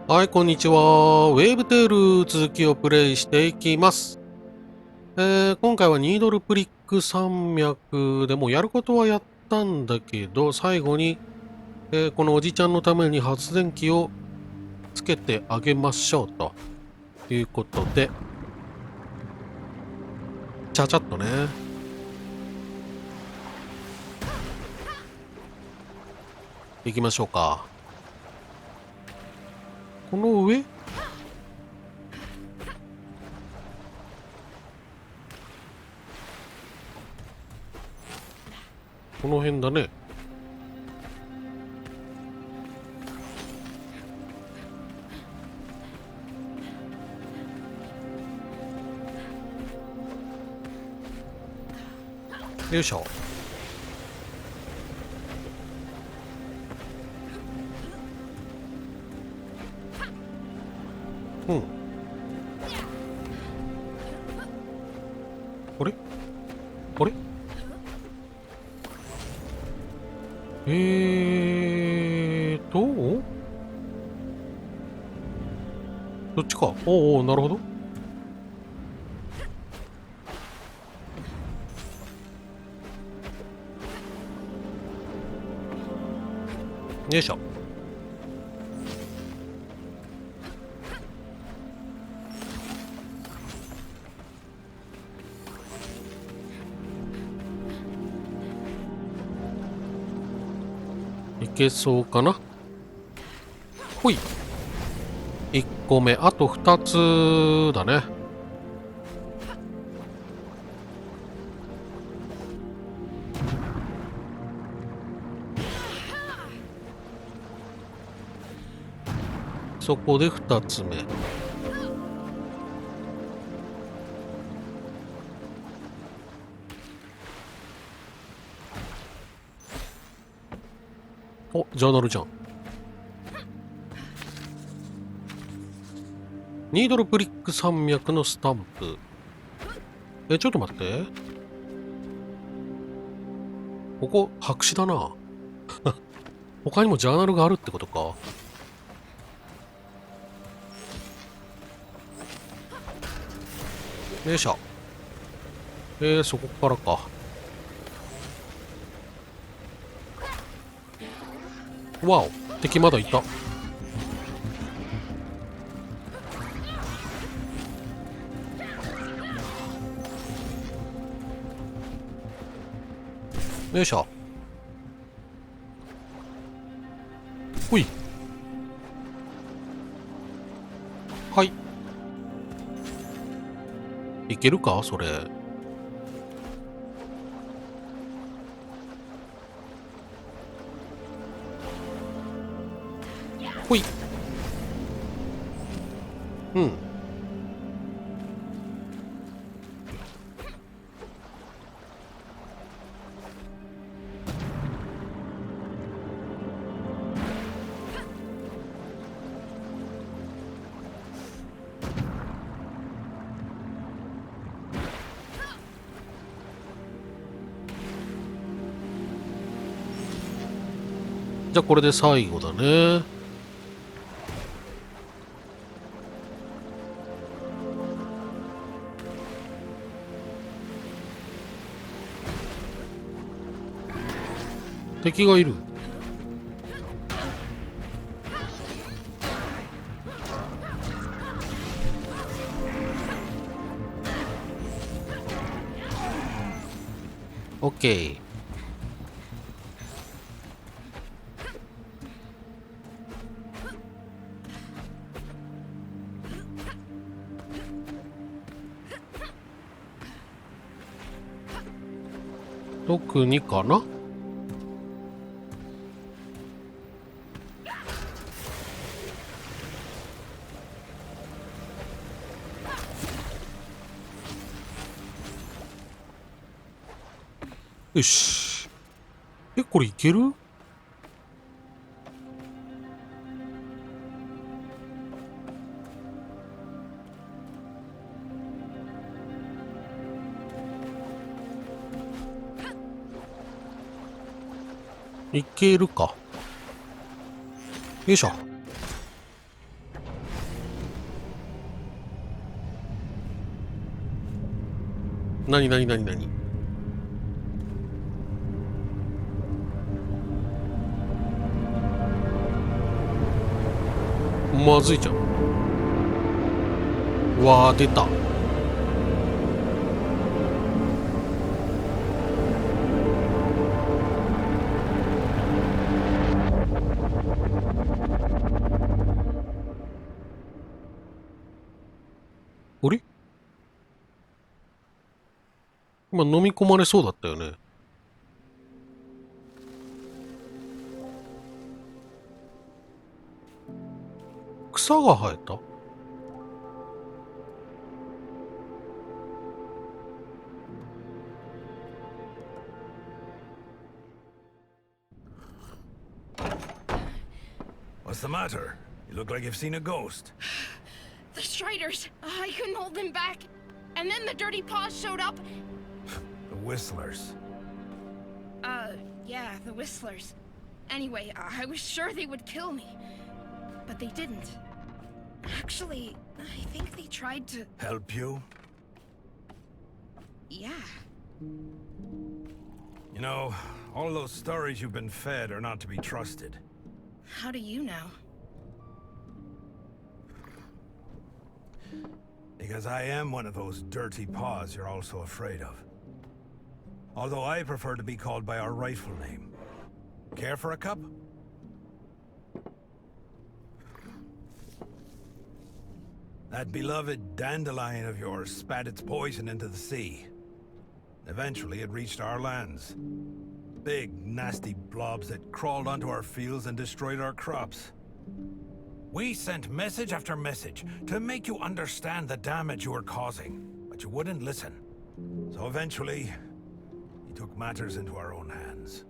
はい、こんにちは。ウェーブテール続きをプレイしていきます。今回はニードルプリック山脈でもやることはやったんだけど、最後に、このおじちゃんのために発電機をつけてあげましょうということで、ちゃちゃっとね。行きましょうか。この上この辺だね。よいしょ。うん。あれあれどっちか。おうおう、なるほど。よいしょ。いけそうかな。ほい。1個目。あと2つだね。そこで2つ目。お、ジャーナルじゃん。ニードルプリック山脈のスタンプ。ちょっと待って。ここ、白紙だな。他にもジャーナルがあるってことか。よいしょ。そこからか。わお、敵まだいた。よいしょ。ほい。はい。いけるかそれ。ほい。うん。じゃあこれで最後だね。敵がいる。オッケー。特にかな。よし。これいける？いけるか。よいしょ。なになになになに。まずいじゃん。わー、出た。あれ、今飲み込まれそうだったよね。草が生えた。What's the matter? You look like you've seen a ghost. The Striders! I couldn't hold them back. And then the dirty paws showed up. The Whistlers. Yeah, the Whistlers. Anyway, I was sure they would kill me. But they didn't. Actually, I think they tried to... Help you? Yeah. You know, all those stories you've been fed are not to be trusted. How do you know? Because I am one of those dirty paws you're all so afraid of. Although I prefer to be called by our rightful name. Care for a cup? That beloved dandelion of yours spat its poison into the sea. Eventually, it reached our lands. Big, nasty blobs that crawled onto our fields and destroyed our crops. We sent message after message to make you understand the damage you were causing, but you wouldn't listen. So eventually, we took matters into our own hands.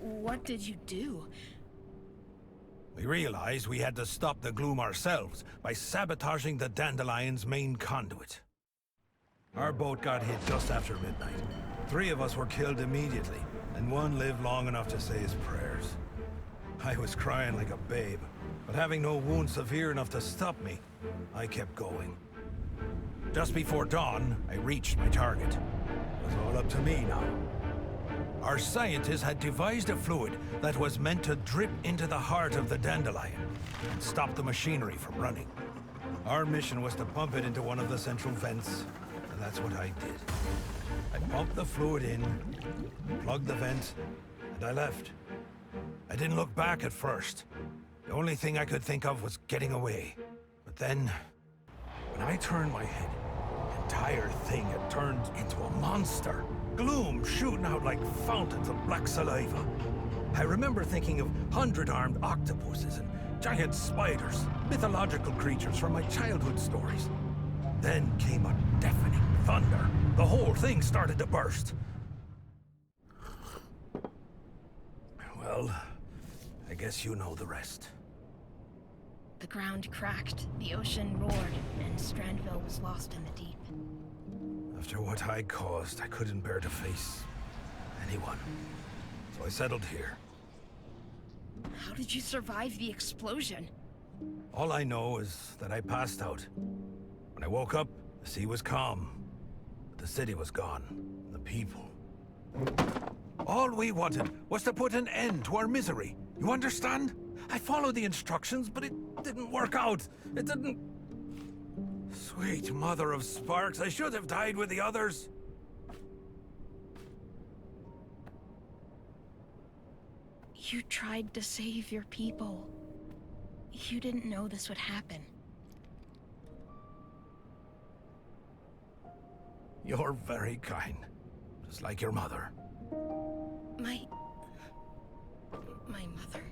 What did you do? We realized we had to stop the gloom ourselves by sabotaging the dandelion's main conduit. Our boat got hit just after midnight. 3 of us were killed immediately, and 1 lived long enough to say his prayers. I was crying like a babe, but having no wound severe enough to stop me, I kept going. Just before dawn, I reached my target. It was all up to me now. Our scientists had devised a fluid that was meant to drip into the heart of the dandelion and stop the machinery from running. Our mission was to pump it into one of the central vents, and that's what I did. I pumped the fluid in, plugged the vent, and I left. I didn't look back at first. The only thing I could think of was getting away. But then, when I turned my head, the entire thing had turned into a monster. Gloom shooting out like fountains of black saliva. I remember thinking of 100-armed octopuses and giant spiders, mythological creatures from my childhood stories. Then came a deafening thunder. The whole thing started to burst. Well, I guess you know the rest. The ground cracked, the ocean roared, and Strandville was lost in the deep. After what I caused, I couldn't bear to face anyone. So I settled here. How did you survive the explosion? All I know is that I passed out. When I woke up, the sea was calm. But the city was gone. And the people. All we wanted was to put an end to our misery. You understand? I followed the instructions, but it didn't work out. It didn't... Sweet mother of sparks, I should have died with the others. You tried to save your people. You didn't know this would happen. You're very kind. Just like your mother. My mother?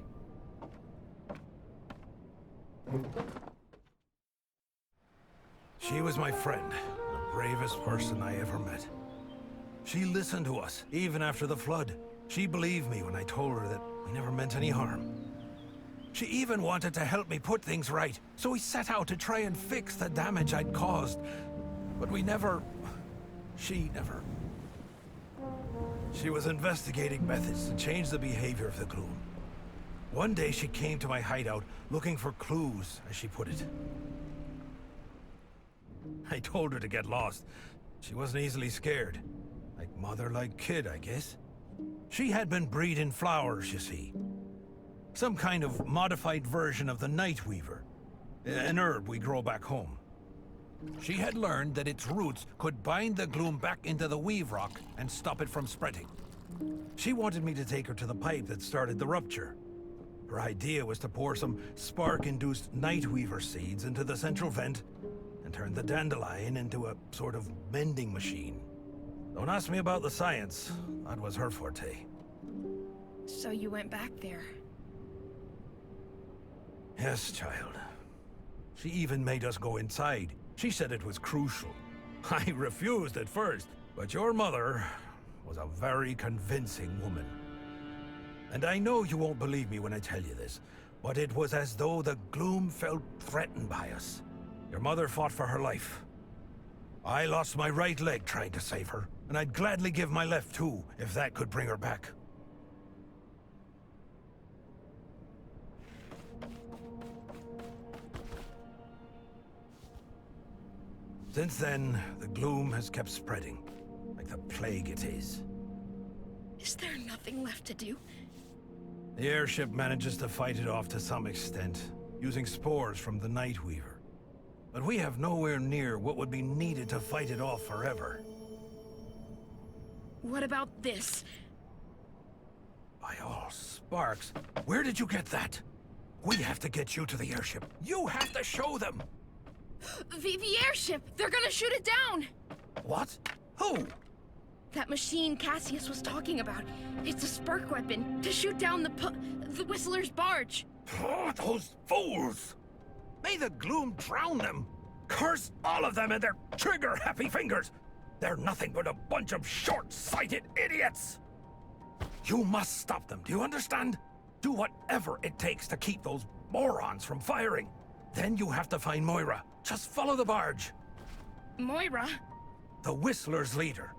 She was my friend, the bravest person I ever met. She listened to us, even after the flood. She believed me when I told her that we never meant any harm. She even wanted to help me put things right, so we set out to try and fix the damage I'd caused. But we never... She never... She was investigating methods to change the behavior of the gloom. One day she came to my hideout looking for clues, as she put it. I told her to get lost, She wasn't easily scared. Like mother, like kid, I guess. She had been breeding flowers, you see. Some kind of modified version of the night weaver. An herb we grow back home. She had learned that its roots could bind the gloom back into the weave rock and stop it from spreading. She wanted me to take her to the pipe that started the rupture. Her idea was to pour some spark-induced nightweaver seeds into the central vent and turn the dandelion into a sort of mending machine. Don't ask me about the science. That was her forte. So you went back there. Yes, child. She even made us go inside. She said it was crucial. I refused at first, but your mother was a very convincing woman. And I know you won't believe me when I tell you this, but it was as though the gloom felt threatened by us. Your mother fought for her life. I lost my right leg trying to save her, and I'd gladly give my left too, if that could bring her back. Since then, the gloom has kept spreading, like the plague it is. Is there nothing left to do? The airship manages to fight it off to some extent, using spores from the Nightweaver. But we have nowhere near what would be needed to fight it off forever. What about this? By all sparks, where did you get that? We have to get you to the airship. You have to show them! The airship! They're gonna shoot it down! What? Who? That machine Cassius was talking about. It's a spark weapon to shoot down the Whistler's barge. Oh, those fools! May the gloom drown them! Curse all of them and their trigger-happy fingers! They're nothing but a bunch of short-sighted idiots! You must stop them, do you understand? Do whatever it takes to keep those morons from firing. Then you have to find Moira. Just follow the barge. Moira? The Whistler's leader.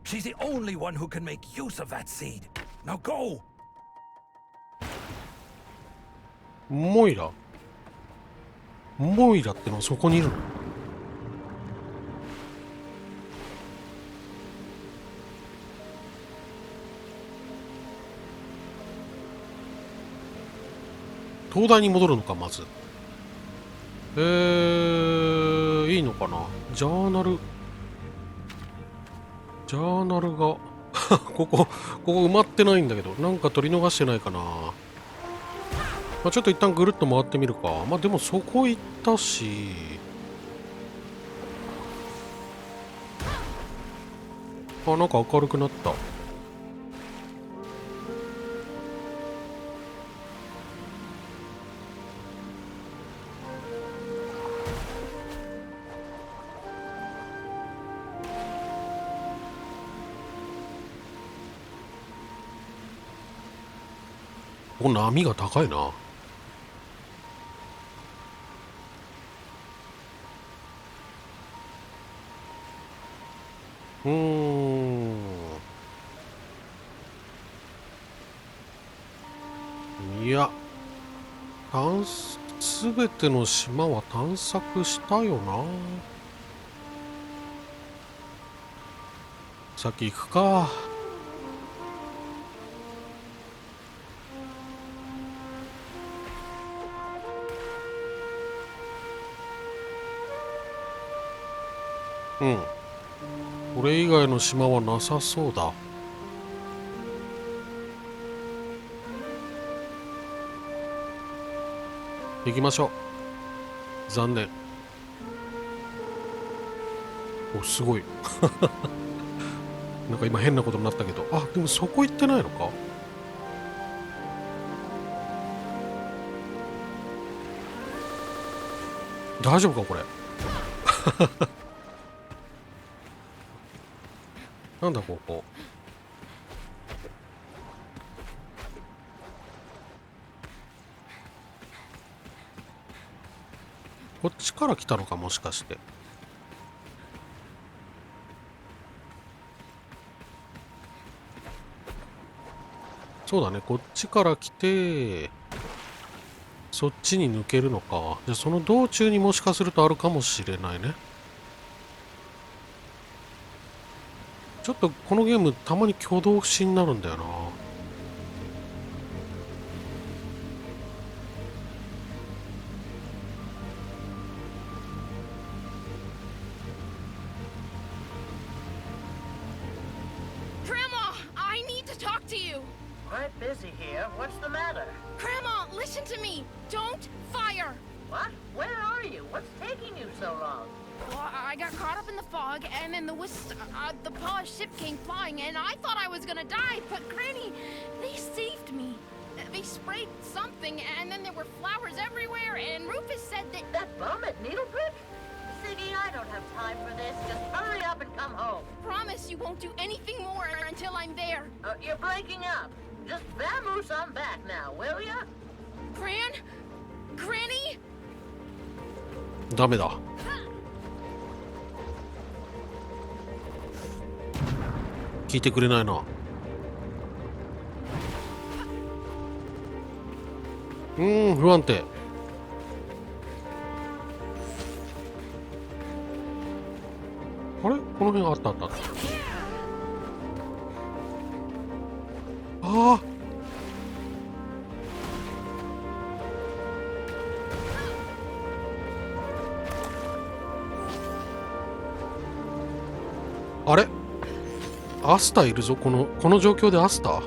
She's the only one who can make use of that seed. Now go! モイラモイラってのはそこにいるの？東大に戻るのか、まず。いいのかな。ジャーナルがここ埋まってないんだけど、なんか取り逃してないかな。まあ、ちょっと一旦ぐるっと回ってみるか。まあでもそこ行ったし、あ、なんか明るくなった。ここ波が高いな。いや、すべての島は探索したよな。先行くか。うん。これ以外の島はなさそうだ。行きましょう。残念。お、すごい。なんか今変なことになったけど。あ、でもそこ行ってないのか？大丈夫かこれ。なんだここ。こっちから来たのか、もしかして。そうだね、こっちから来て、そっちに抜けるのか。じゃあその道中にもしかするとあるかもしれないね。ちょっとこのゲームたまに挙動不審になるんだよな。Grandma, I need to talk to you. Quite busy here. What's the matter? Grandma, listen to me. Don't fire. What? Where are you? What's taking you so long? Well, I got caught up in the fog, and then the polished ship came flying, and I thought I was gonna die. But Granny, they saved me. They sprayed something, and then there were flowers everywhere. And Rufus said that. That bum at Needlebrick? Ziggy, I don't have time for this. Just hurry up and come home. Promise you won't do anything more until I'm there. You're breaking up. Just vamoose on back now, will ya? Granny. ダメだ。聞いてくれないな。不安定。あれこの辺あったあったあった。ああ。あれアスタいるぞ。この状況でアスタ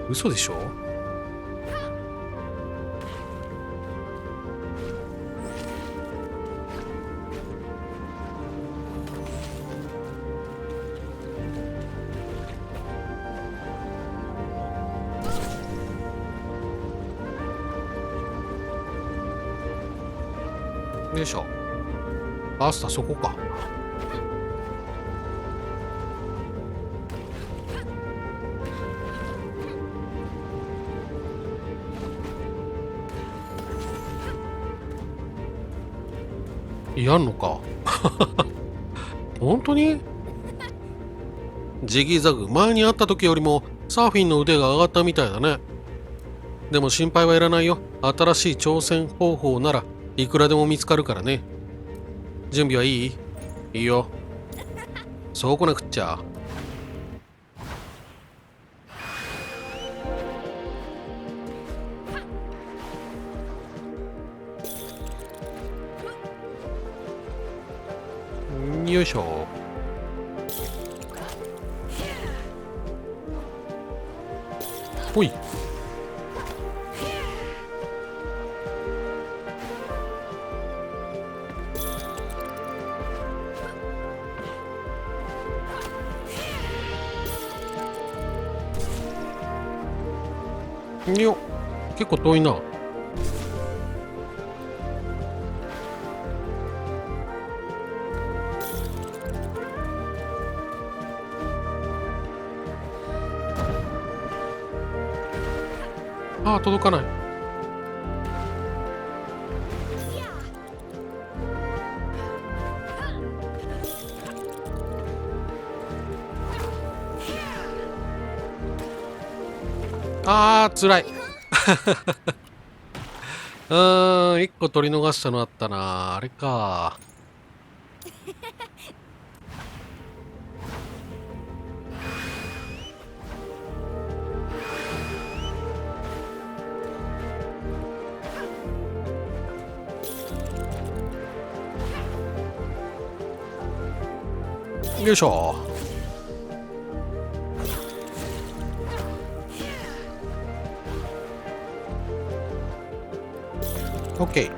嘘でしょ。よいしょ。アスタそこか。やんのか本当に。ジギーザグ、前に会った時よりもサーフィンの腕が上がったみたいだね。でも心配はいらないよ。新しい挑戦方法ならいくらでも見つかるからね。準備はいい？いいよ。そうこなくっちゃ。よいしょ。ほい。よっ、結構遠いな。ああ、届かない。ああ、つらい。一個取り逃したのあったな。あれか。よいしょ。オッケー。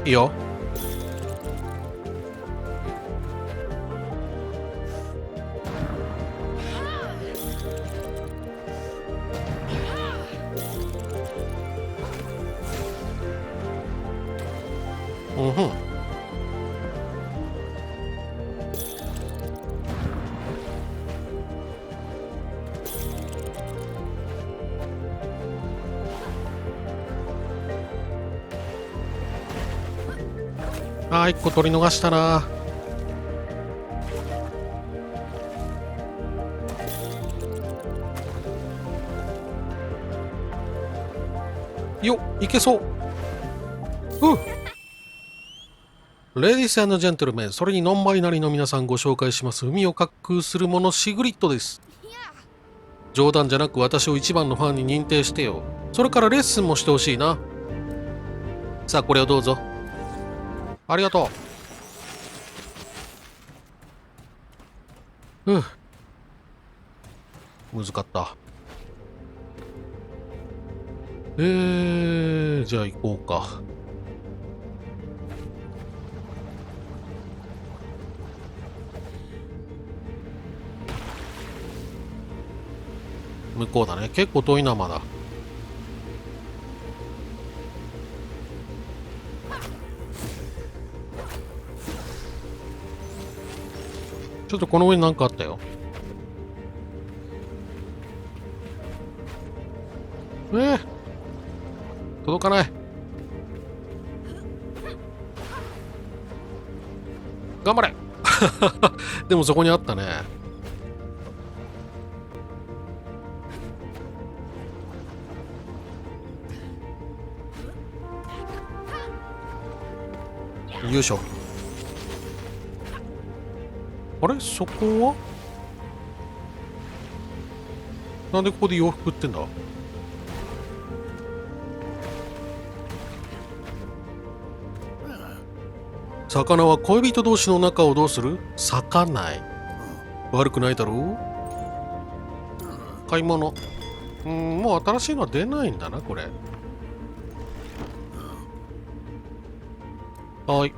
いいよ。うんふん。あー、一個取り逃したな。よっ、いけそう。レディース&ジェントルメン、それにノンバイナリーの皆さんご紹介します。海を滑空するものシグリッドです。冗談じゃなく私を一番のファンに認定してよ。それからレッスンもしてほしいな。さあ、これをどうぞ。ありがとう。難かった。じゃあ行こうか。向こうだね。結構遠いな、まだ。ちょっとこの上になんかあったよ。届かない。頑張れでもそこにあったね。よいしょ。あれ、そこはなんでここで洋服売ってんだ。魚は恋人同士の仲をどうする？咲かない。悪くないだろう。買い物。もう新しいのは出ないんだな、これ。はい。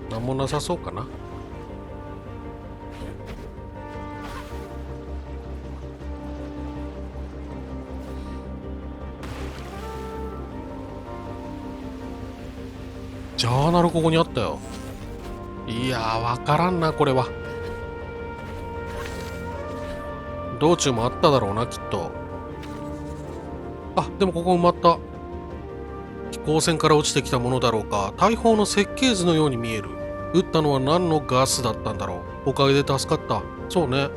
なんもなさそうかな。ジャーナルここにあったよ。いやー、わからんな、これは。道中もあっただろうな、きっと。あ、でもここ埋まった。飛行船から落ちてきたものだろうか。大砲の設計図のように見える。撃ったのは何のガスだったんだろう。おかげで助かった。そうね。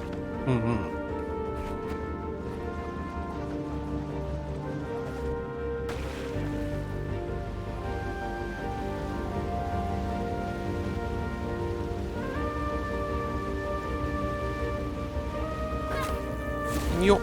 よっ。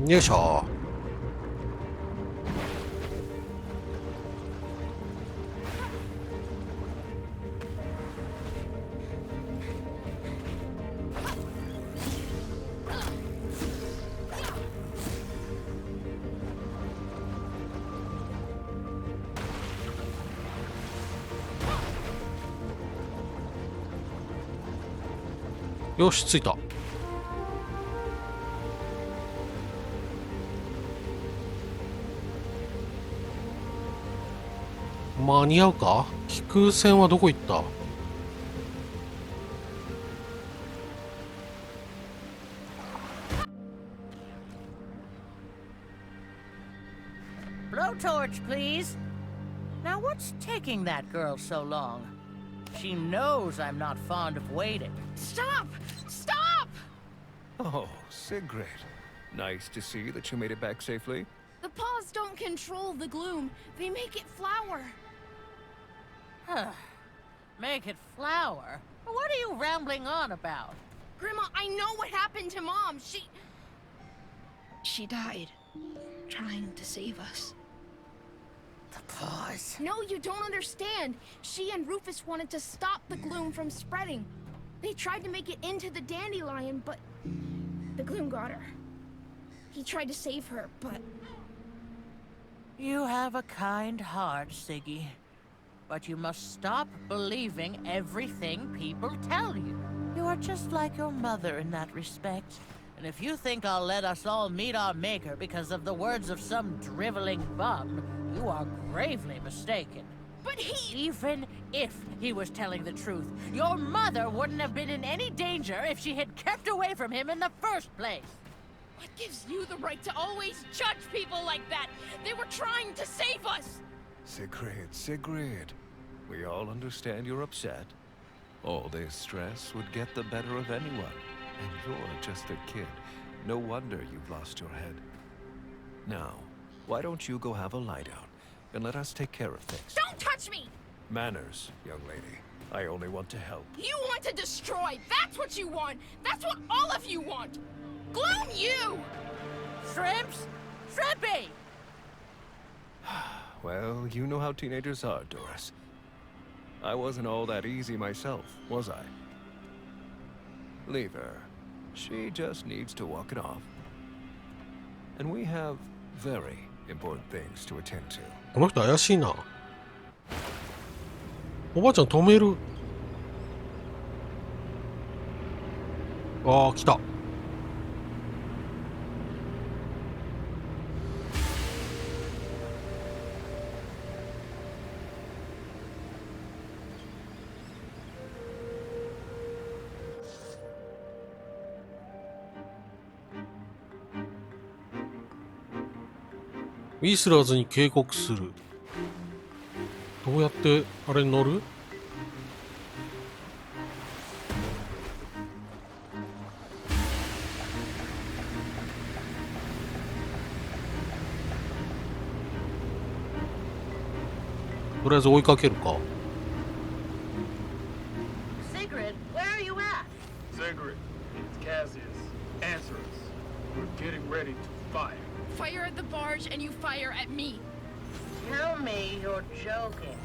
よいしょ。よし、着いた。間に合うか？飛空船はどこ行った？ Blowtorch, please. Now, what's taking that girl so long? She knows I'm not fond of waiting. Stop! Stop! Oh, Sigrid. Nice to see that you made it back safely. The paws don't control the gloom. They make it flower. Make it flower? What are you rambling on about? Grandma, I know what happened to Mom. She died trying to save us. The paws. No, you don't understand. She and Rufus wanted to stop the gloom from spreading. They tried to make it into the dandelion, but the gloom got her. He tried to save her, but... You have a kind heart, Siggy. But you must stop believing everything people tell you. You are just like your mother in that respect. And if you think I'll let us all meet our maker because of the words of some driveling bum, you are gravely mistaken. But he... Even if he was telling the truth, your mother wouldn't have been in any danger if she had kept away from him in the first place. What gives you the right to always judge people like that? They were trying to save us! Sigrid. We all understand you're upset. All this stress would get the better of anyone. And you're just a kid. No wonder you've lost your head. Now, why don't you go have a lie down and let us take care of things? Don't touch me! Manners, young lady. I only want to help. You want to destroy! That's what you want! That's what all of you want! Gloom you! Shrimps? Shrimpy! Well, you know how teenagers are, Doris. I wasn't all that easy myself, was I? Leave her. She just needs to walk it off. And we have very important things to attend to. この人怪しいな。おばあちゃん止める。ああ、来た。ウィスラーズに警告する。どうやってあれに乗る？とりあえず追いかけるか。Sigrid, where are you at? Sigrid, it's Cassius. Answer us. We're getting ready to fire. Fire at the barge and you fire at me. Tell me you're joking.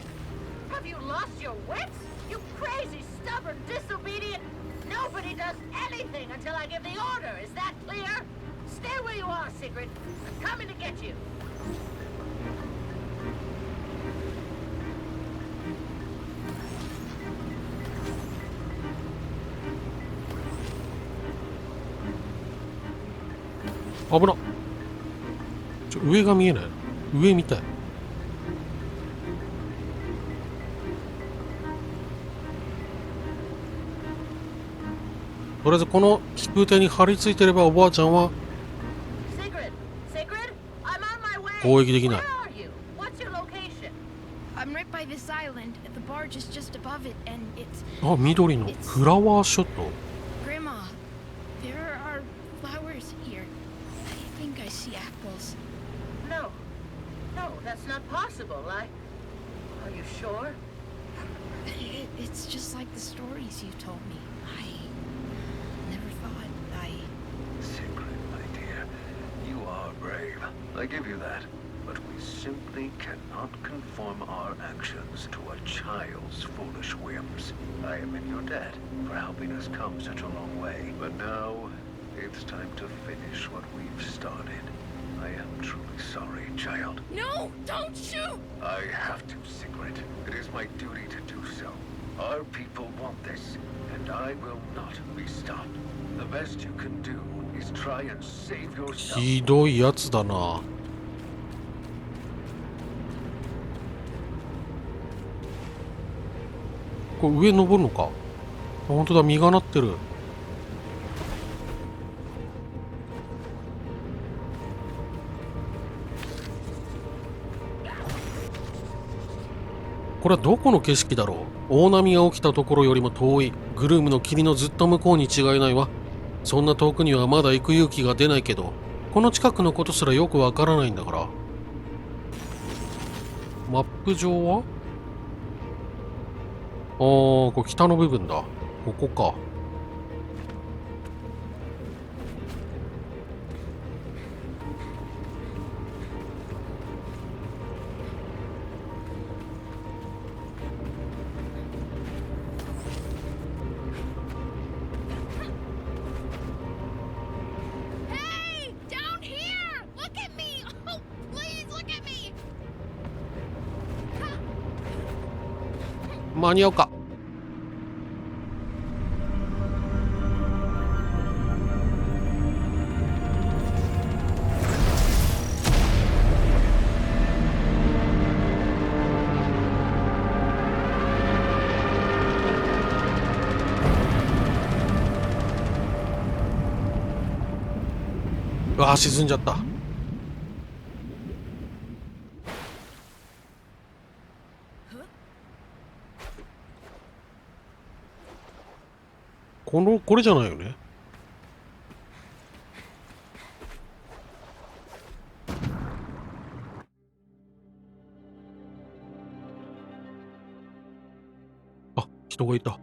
Have you lost your wits? You crazy, stubborn, disobedient... Nobody does anything until I give the order. Is that clear? Stay where you are, Sigrid. I'm coming to get you.危なっ。上が見えない。上見たい。とりあえずこの飛空艇に張り付いてればおばあちゃんは Sigrid, Sigrid, I'm on my way. 攻撃できない。 Where are you? What's your location? I'm right by this island. The barge is just above it and it's... あ、緑のフラワーショット。 Grandma, there are flowers here. I think I see apples. No. No, that's not possible. Are you sure? It's just like the stories you told me. I never thought Sigrid, my dear, you are brave. I give you that. But we simply cannot conform our actions to a child's foolish whims. I am in your debt for helping us come such a long way. But now, it's time to finish what we've started. I am truly sorry, child. No, don't shoot! I have to, Sigrid. It is my duty to do so. Our people want this, and I will not be stopped. The best you can do is try and save yourself. ひどいやつだな。これ上登るのか。あ、本当だ、実がなってる。これはどこの景色だろう。大波が起きたところよりも遠いグルームの霧のずっと向こうに違いないわ。そんな遠くにはまだ行く勇気が出ないけど、この近くのことすらよくわからないんだから。マップ上はこれ北の部分だ。ここか。Hey! Down here! Look at me! Oh, please look at me! 間に合うか。うわー、沈んじゃった。これじゃないよね。あ、人がいた。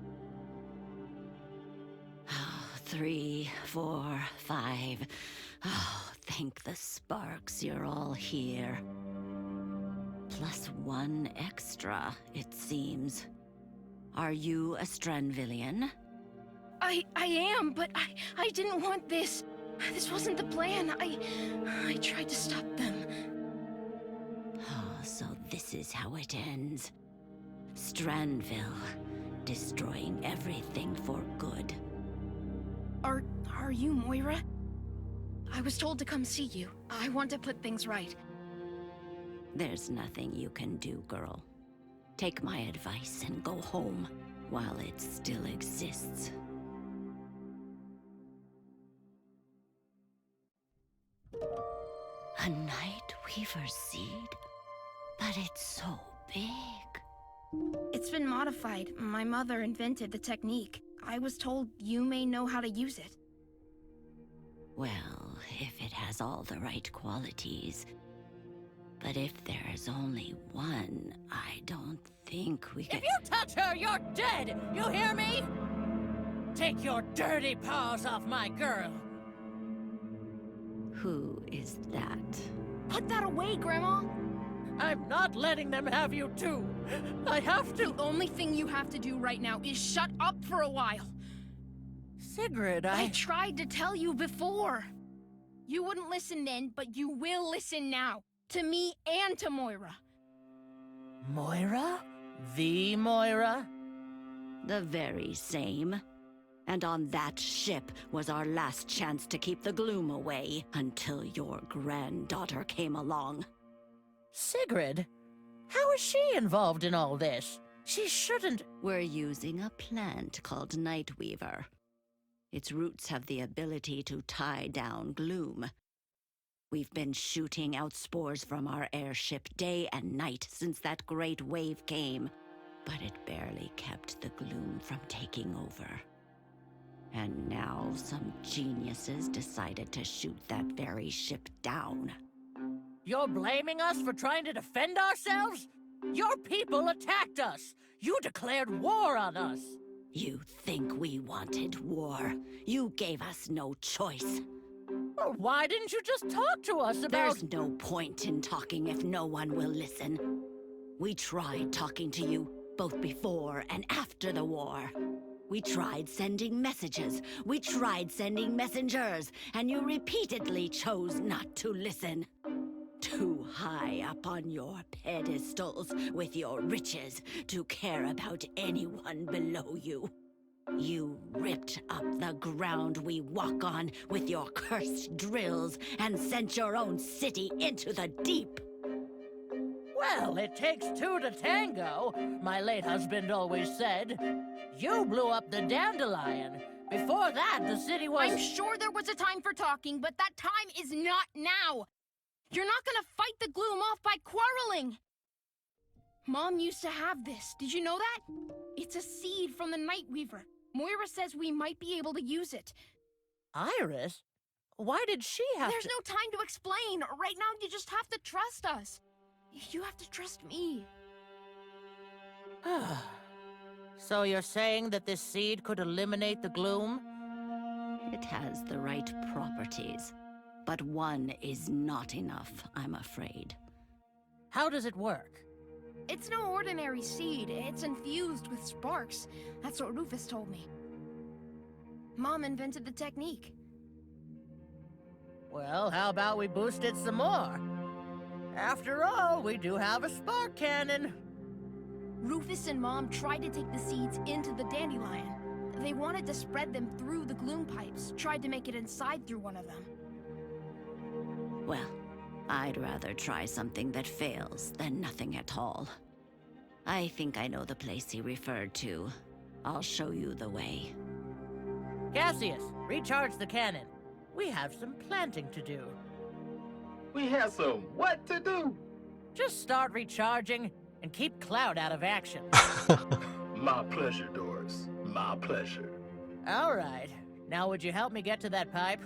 3, 4, 5. Oh, thank the sparks you're all here. Plus 1 extra, it seems. Are you a Stranvillian? I am, but I didn't want this. This wasn't the plan. I tried to stop them. Oh, so this is how it ends. Stranville, destroying everything for good. Are you Moira? I was told to come see you. I want to put things right. There's nothing you can do, girl. Take my advice and go home while it still exists. A Night Weaver seed? But it's so big. It's been modified. My mother invented the technique. I was told you may know how to use it. Well, if it has all the right qualities. But if there's only one, I don't think we can— If you touch her, you're dead! You hear me? Take your dirty paws off my girl! Who is that? Put that away, Grandma! I'm not letting them have you too! I have to— The only thing you have to do right now is shut up for a while. Sigrid, I tried to tell you before. You wouldn't listen then, but you will listen now. To me and to Moira. Moira? The Moira? The very same. And on that ship was our last chance to keep the gloom away until your granddaughter came along. Sigrid? How is she involved in all this? She shouldn't— We're using a plant called Nightweaver. Its roots have the ability to tie down gloom. We've been shooting out spores from our airship day and night since that great wave came, but it barely kept the gloom from taking over. And now some geniuses decided to shoot that very ship down. You're blaming us for trying to defend ourselves? Your people attacked us! You declared war on us! You think we wanted war? You gave us no choice. Well, why didn't you just talk to us about— There's no point in talking if no one will listen. We tried talking to you, both before and after the war. We tried sending messages. We tried sending messengers, and you repeatedly chose not to listen. Too high up on your pedestals with your riches to care about anyone below you. You ripped up the ground we walk on with your cursed drills and sent your own city into the deep. Well, it takes two to tango, my late husband always said. You blew up the dandelion. Before that, the city was— I'm sure there was a time for talking, but that time is not now. You're not gonna fight the gloom off by quarreling. Mom used to have this. Did you know that? It's a seed from the Nightweaver. Moira says we might be able to use it. Iris? Why did she have There's to— no time to explain. Right now, you just have to trust us. You have to trust me. So you're saying that this seed could eliminate the gloom? It has the right properties, but one is not enough, I'm afraid. How does it work? It's no ordinary seed. It's infused with sparks. That's what Rufus told me. Mom invented the technique. Well, how about we boost it some more? After all, we do have a spark cannon. Rufus and Mom tried to take the seeds into the dandelion. They wanted to spread them through the gloom pipes, tried to make it inside through one of them. Well, I'd rather try something that fails than nothing at all. I think I know the place he referred to. I'll show you the way. Cassius, recharge the cannon. We have some planting to do. We have some what to do? Just start recharging and keep Cloud out of action. My pleasure, Doris. My pleasure. All right. Now would you help me get to that pipe?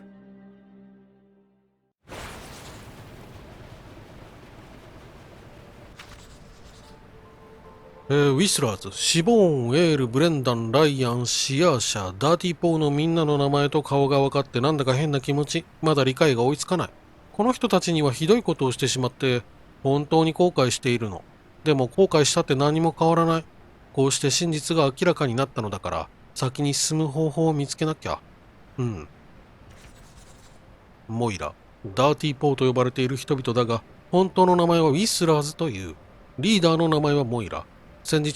ウィスラーズ、シボーン、エール、ブレンダン、ライアン、シアーシャ、ダーティーポーのみんなの名前と顔が分かってなんだか変な気持ち。まだ理解が追いつかない。この人たちにはひどいことをしてしまって、本当に後悔しているの。でも後悔したって何も変わらない。こうして真実が明らかになったのだから、先に進む方法を見つけなきゃ。モイラ、ダーティーポーと呼ばれている人々だが、本当の名前はウィスラーズという。リーダーの名前はモイラ。戦時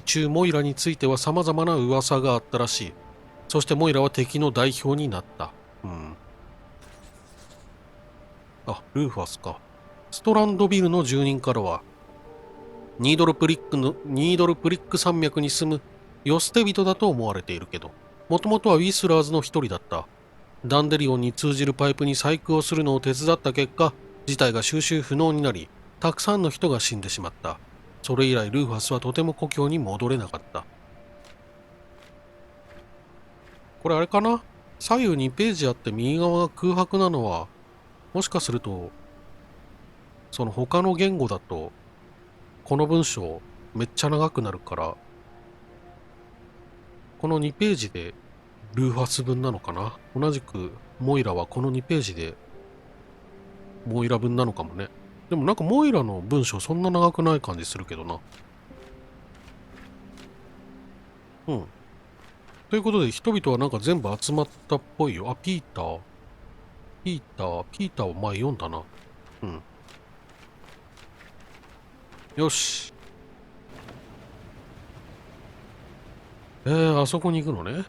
中モイラについては様々な噂があったらしい。そしてモイラは敵の代表になった。あ、ルーファスか。ストランドビルの住人からは、ニードルプリック山脈に住む世捨て人だと思われているけど、もともとはウィスラーズの一人だった。ダンデリオンに通じるパイプに細工をするのを手伝った結果、事態が収拾不能になり、たくさんの人が死んでしまった。それ以来ルーファスはとても故郷に戻れなかった。これあれかな？左右2ページあって右側が空白なのは、もしかすると、その他の言語だと、この文章めっちゃ長くなるから、この2ページでルーファス分なのかな？同じくモイラはこの2ページでモイラ分なのかもね。でもなんかモイラの文章そんな長くない感じするけどな。ということで人々はなんか全部集まったっぽいよ。あ、ピーターは前読んだな。よし。あそこに行くのね。